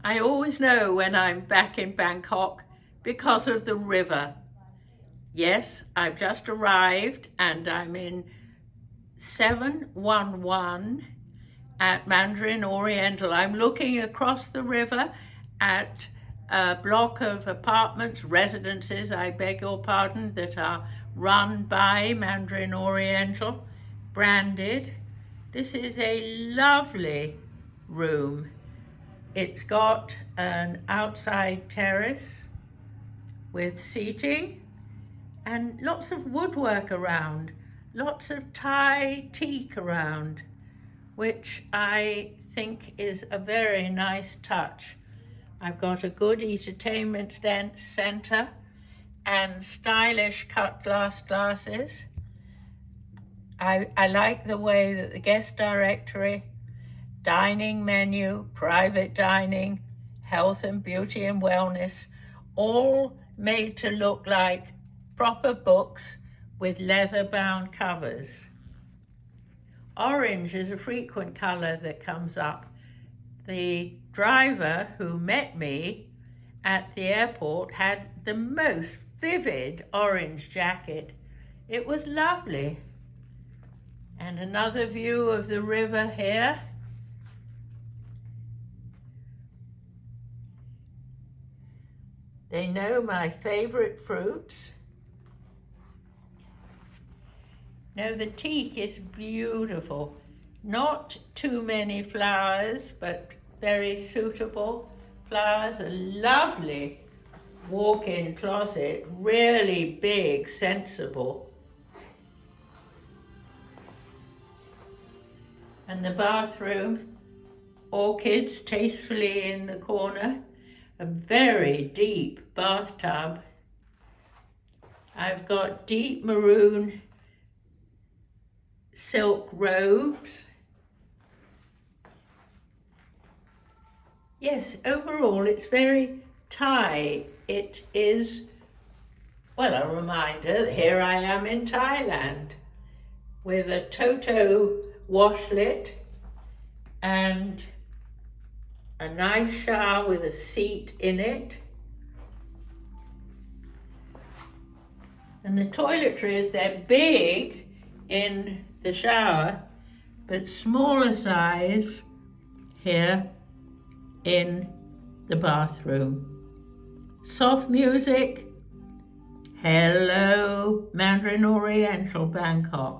I always know when I'm back in Bangkok because of the river. Yes, I've just arrived and I'm in 711 at Mandarin Oriental. I'm looking across the river at a block of apartments, residences, I beg your pardon, that are run by Mandarin Oriental, branded. This is a lovely room. It's got an outside terrace with seating and lots of woodwork around, lots of Thai teak around, which I think is a very nice touch. I've got a good entertainment centre and stylish cut glass glasses. I like the way that the guest directory, dining menu, private dining, health and beauty and wellness, all made to look like proper books with leather-bound covers. Orange is a frequent color that comes up. The driver who met me at the airport had the most vivid orange jacket. It was lovely. And another view of the river here. They know my favorite fruits. No, the teak is beautiful. Not too many flowers, but very suitable flowers. A lovely walk-in closet, really big, sensible. And the bathroom, orchids tastefully in the corner. A very deep bathtub. I've got deep maroon silk robes. Yes, overall it's very Thai. It is, well, a reminder that here I am in Thailand with a Toto washlet and a nice shower with a seat in it. And the toiletries, they're big in the shower, but smaller size here in the bathroom. Soft music. Hello, Mandarin Oriental Bangkok.